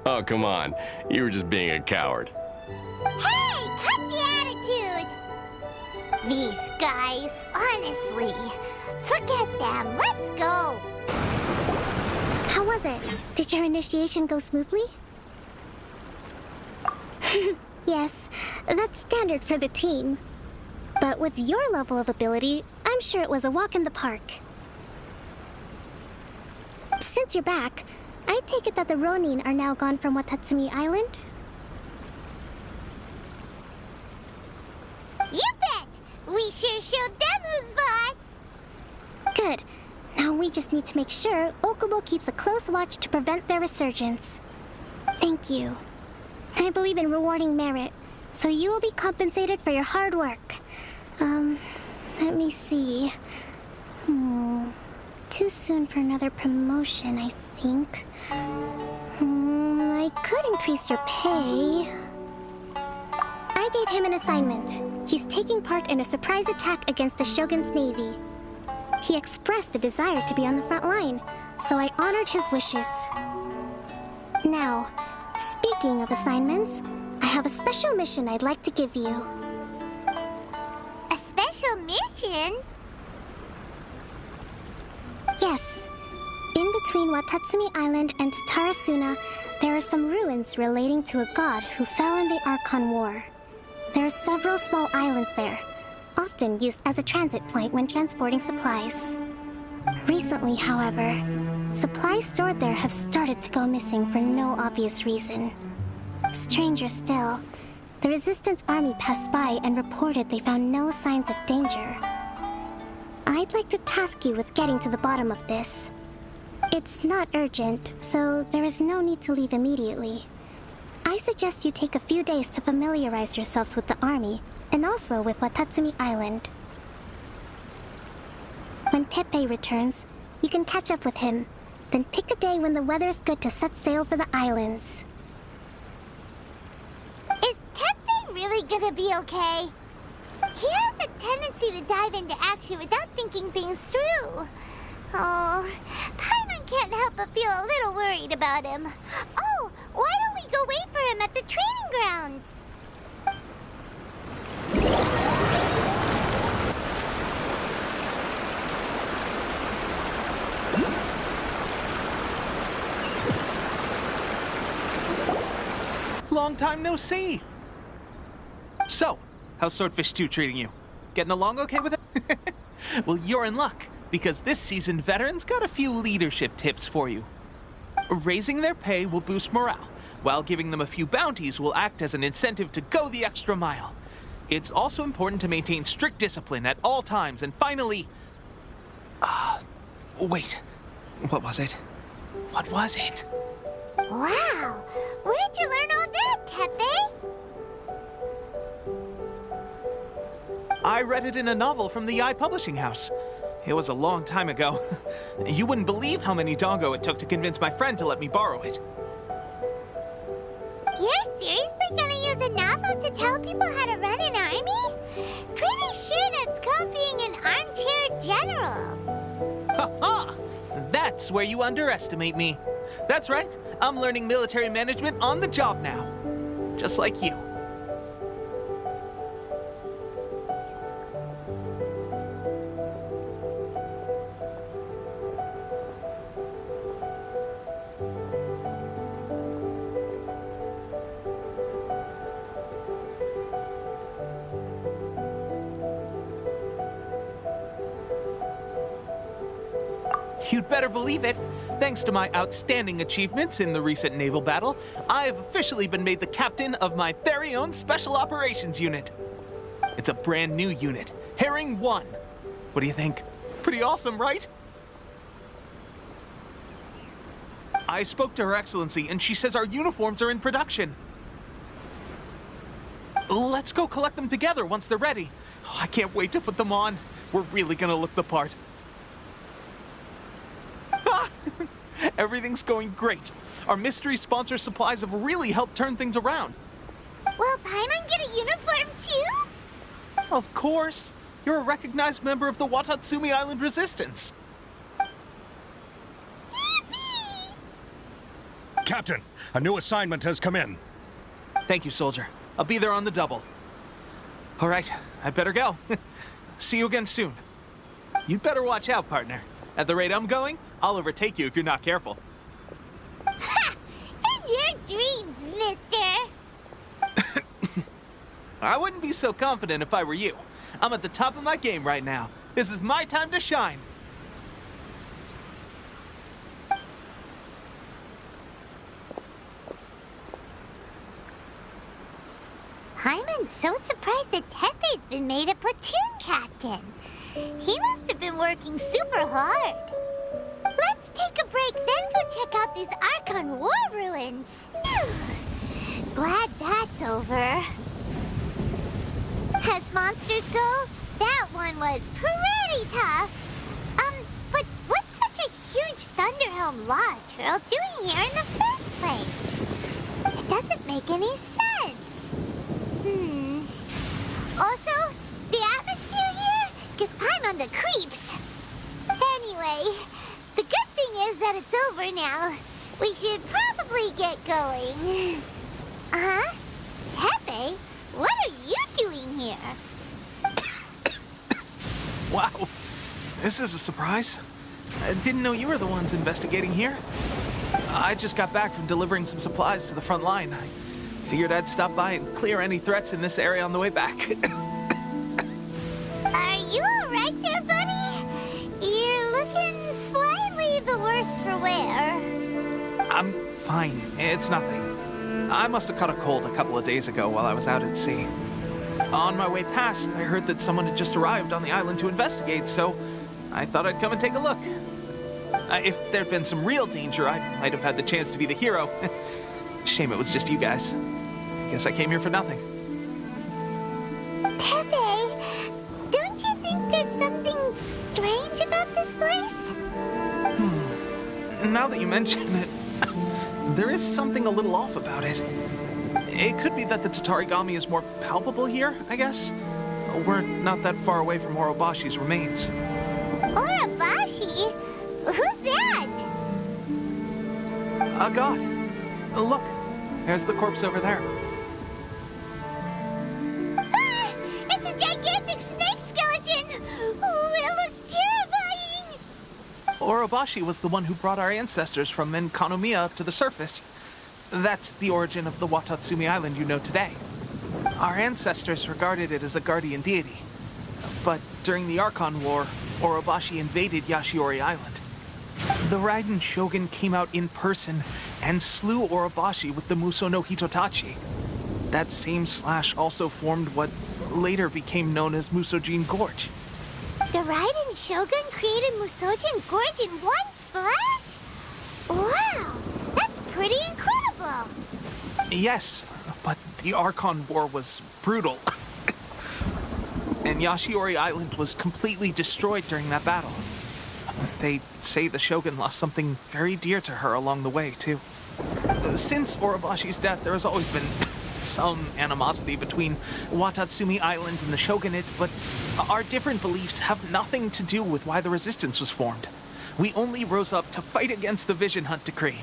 Oh, come on. You were just being a coward. Hey, cut the attitude! These guys, honestly. Forget them. Let's go. How was it? Did your initiation go smoothly? Yes, that's standard for the team. But with your level of ability, I'm sure it was a walk in the park. Since you're back, I take it that the Ronin are now gone from Watatsumi Island? You bet! We sure showed them who's boss! Good. Now we just need to make sure Okubo keeps a close watch to prevent their resurgence. Thank you. I believe in rewarding merit, so you will be compensated for your hard work. Let me see. Too soon for another promotion, I think. I could increase your pay. I gave him an assignment. He's taking part in a surprise attack against the Shogun's navy. He expressed a desire to be on the front line, so I honored his wishes. Now, speaking of assignments, I have a special mission I'd like to give you. A special mission? Yes. In between Watatsumi Island and Tatarasuna, there are some ruins relating to a god who fell in the Archon War. There are several small islands there, often used as a transit point when transporting supplies. Recently, however, supplies stored there have started to go missing for no obvious reason. Stranger still, the Resistance army passed by and reported they found no signs of danger. I'd like to task you with getting to the bottom of this. It's not urgent, so there is no need to leave immediately. I suggest you take a few days to familiarize yourselves with the army, and also with Watatsumi Island. When Teppei returns, you can catch up with him, then pick a day when the weather's good to set sail for the islands. Is Teppei really gonna be okay? He has a tendency to dive into action without thinking things through. Oh, Paimon can't help but feel a little worried about him. Oh, why don't we go wait for him at the training grounds? Long time no see! So, how's Swordfish 2 treating you? Getting along okay with it? Well, you're in luck, because this seasoned veteran's got a few leadership tips for you. Raising their pay will boost morale, while giving them a few bounties will act as an incentive to go the extra mile. It's also important to maintain strict discipline at all times, and finally... wait. What was it? What was it? Wow, where'd you learn all that, Teppei? I read it in a novel from the Publishing House. It was a long time ago. You wouldn't believe how many dongo it took to convince my friend to let me borrow it. You're seriously gonna use a novel to tell people how to run an army? Pretty sure that's called being an armchair general. Ha-ha! That's where you underestimate me. That's right, I'm learning military management on the job now. Just like you. You'd better believe it. Thanks to my outstanding achievements in the recent naval battle, I have officially been made the captain of my very own Special Operations Unit. It's a brand new unit, Herring 1. What do you think? Pretty awesome, right? I spoke to Her Excellency, and she says our uniforms are in production. Let's go collect them together once they're ready. Oh, I can't wait to put them on. We're really gonna look the part. Everything's going great. Our mystery sponsor supplies have really helped turn things around. Will Paimon get a uniform too? Of course. You're a recognized member of the Watatsumi Island Resistance. Yippee! Captain, a new assignment has come in. Thank you, soldier. I'll be there on the double. All right, I better go. See you again soon. You'd better watch out, partner. At the rate I'm going, I'll overtake you if you're not careful. Ha! In your dreams, mister! I wouldn't be so confident if I were you. I'm at the top of my game right now. This is my time to shine. Paimon's so surprised that Teppei's been made a platoon captain. He must have been working super hard. Let's take a break, then go check out these Archon War ruins. Phew. Glad that's over. As monsters go, that one was pretty tough. But what's such a huge Thunderhelm Lodge Trail doing here in the first place? It doesn't make any sense. Also, the atmosphere here gives Paimon the creeps. Anyway, the good thing is that it's over now. We should probably get going. Uh-huh? Teppei, what are you doing here? Wow, this is a surprise. I didn't know you were the ones investigating here. I just got back from delivering some supplies to the front line. I figured I'd stop by and clear any threats in this area on the way back. Are you all right there, buddy? You're looking slightly the worse for wear. I'm fine. It's nothing. I must have caught a cold a couple of days ago while I was out at sea. On my way past, I heard that someone had just arrived on the island to investigate, so I thought I'd come and take a look. If there'd been some real danger, I might have had the chance to be the hero. Shame it was just you guys. Guess I came here for nothing. Teppei, don't you think there's something strange about this place? Now that you mention it, there is something a little off about it. It could be that the Tatarigami is more palpable here, I guess. We're not that far away from Orobashi's remains. Orobashi? Who's that? A god. Look, there's the corpse over there. Ah! It's a gigantic snake skeleton! Oh, it looks terrifying! Orobashi was the one who brought our ancestors from Enkanomiya to the surface. That's the origin of the Watatsumi Island you know today. Our ancestors regarded it as a guardian deity. But during the Archon War, Orobashi invaded Yashiori Island. The Raiden Shogun came out in person and slew Orobashi with the Muso no Hitotachi. That same slash also formed what later became known as Musojin Gorge. The Raiden Shogun created Musojin Gorge in one slash? Wow, that's pretty incredible! Yes, but the Archon War was brutal. And Yashiori Island was completely destroyed during that battle. They say the Shogun lost something very dear to her along the way, too. Since Orobashi's death, there has always been some animosity between Watatsumi Island and the Shogunate, but our different beliefs have nothing to do with why the resistance was formed. We only rose up to fight against the Vision Hunt Decree.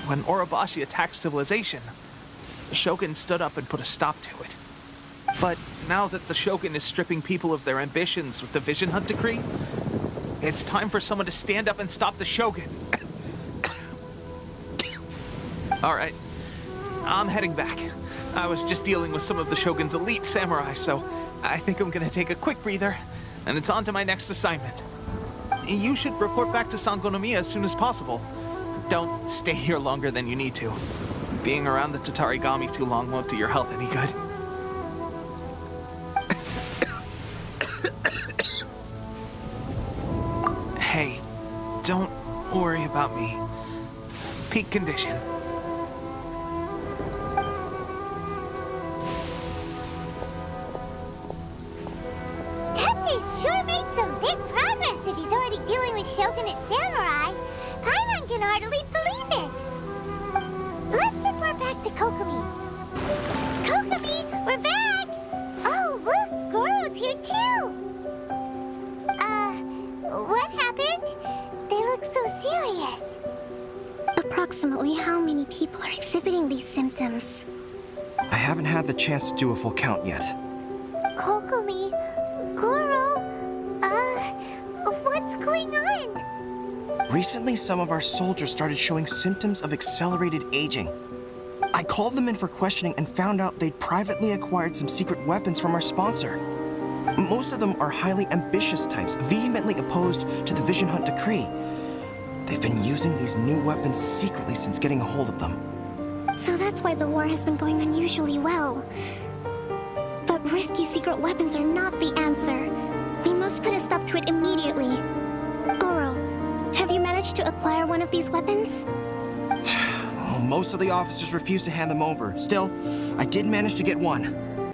When Orobashi attacked civilization, the Shogun stood up and put a stop to it. But now that the Shogun is stripping people of their ambitions with the Vision Hunt Decree, it's time for someone to stand up and stop the Shogun. All right, I'm heading back. I was just dealing with some of the Shogun's elite samurai, so I think I'm gonna take a quick breather, and it's on to my next assignment. You should report back to Sangonomiya as soon as possible. Don't stay here longer than you need to. Being around the Tatarigami too long won't do your health any good. Hey, don't worry about me. Peak condition. Teppei sure made some big progress if he's already dealing with Shogunate samurai. Paimon can hardly believe it. Let's report back to Kokomi. Kokomi, we're back! Oh, look, Goro's here too. What happened? They look so serious. approximately how many people are exhibiting these symptoms? I haven't had the chance to do a full count yet. Kokomi, Goro, what's going on? Recently, some of our soldiers started showing symptoms of accelerated aging. I called them in for questioning and found out they'd privately acquired some secret weapons from our sponsor. Most of them are highly ambitious types, vehemently opposed to the Vision Hunt decree. They've been using these new weapons secretly since getting a hold of them. So that's why the war has been going unusually well. But risky secret weapons are not the answer. We must put a stop to it immediately. Goro, have you managed to acquire one of these weapons? Most of the officers refuse to hand them over. Still, I did manage to get one.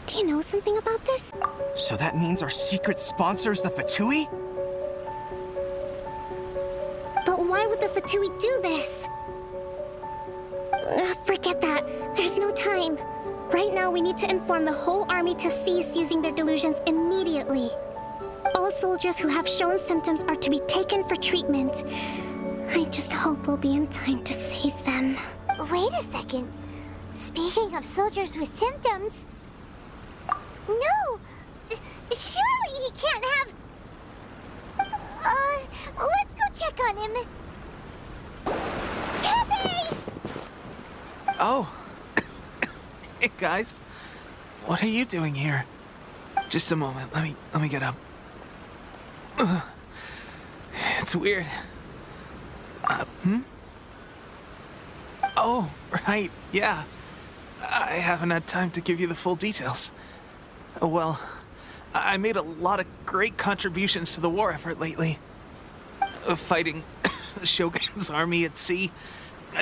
Do you know something about this? So that means our secret sponsor is the Fatui? But why would the Fatui do this? Forget that. There's no time. Right now, we need to inform the whole army to cease using their delusions immediately. All soldiers who have shown symptoms are to be taken for treatment. I just hope we'll be in time to save them. Wait a second. Speaking of soldiers with symptoms... No! Surely he can't have... let's go check on him. Teppei! Oh. Hey, guys. What are you doing here? Just a moment. Let me get up. It's weird. Oh, right. Yeah. I haven't had time to give you the full details. Well, I made a lot of great contributions to the war effort lately. Fighting the Shogun's army at sea,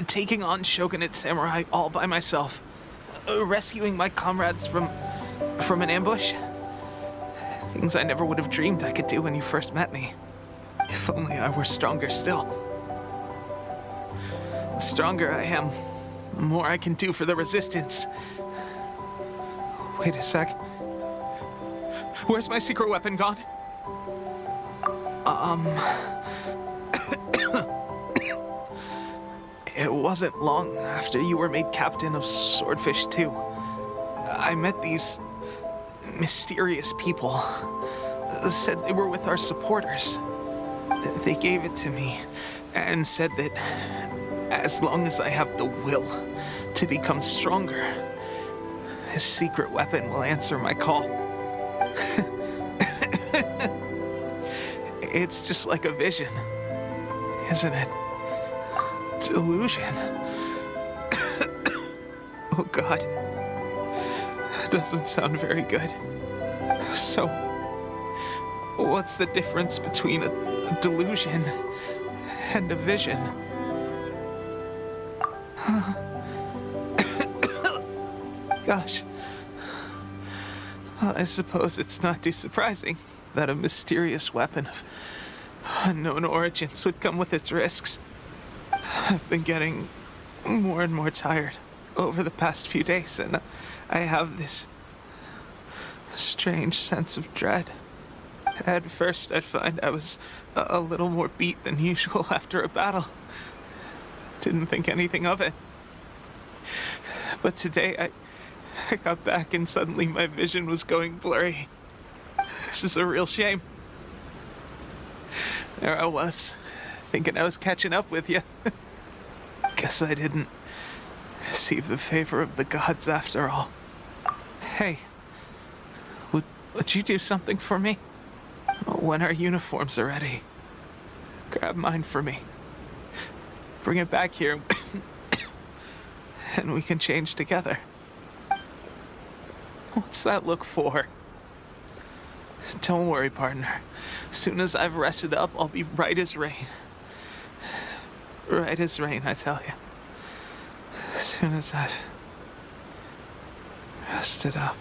taking on Shogunate samurai all by myself, rescuing my comrades from an ambush. Things I never would have dreamed I could do when you first met me. If only I were stronger still. The stronger I am, the more I can do for the resistance. Wait a sec. Where's my secret weapon gone? It wasn't long after you were made captain of Swordfish 2. I met these mysterious people. Said they were with our supporters. They gave it to me and said that as long as I have the will to become stronger, his secret weapon will answer my call. It's just like a vision, isn't it? Delusion. Oh God. That doesn't sound very good. So, what's the difference between a delusion and a vision? Gosh. Well, I suppose it's not too surprising that a mysterious weapon of unknown origins would come with its risks. I've been getting more and more tired over the past few days, and I have this strange sense of dread. At first, I'd find I was a little more beat than usual after a battle. Didn't think anything of it. But today, I got back and suddenly my vision was going blurry. This is a real shame. There I was, thinking I was catching up with you. Guess I didn't receive the favor of the gods after all. Hey, would you do something for me? When our uniforms are ready, grab mine for me. Bring it back here, and we can change together. What's that look for? Don't worry, partner. As soon as I've rested up, I'll be right as rain. Right as rain, I tell you. As soon as I've rested up.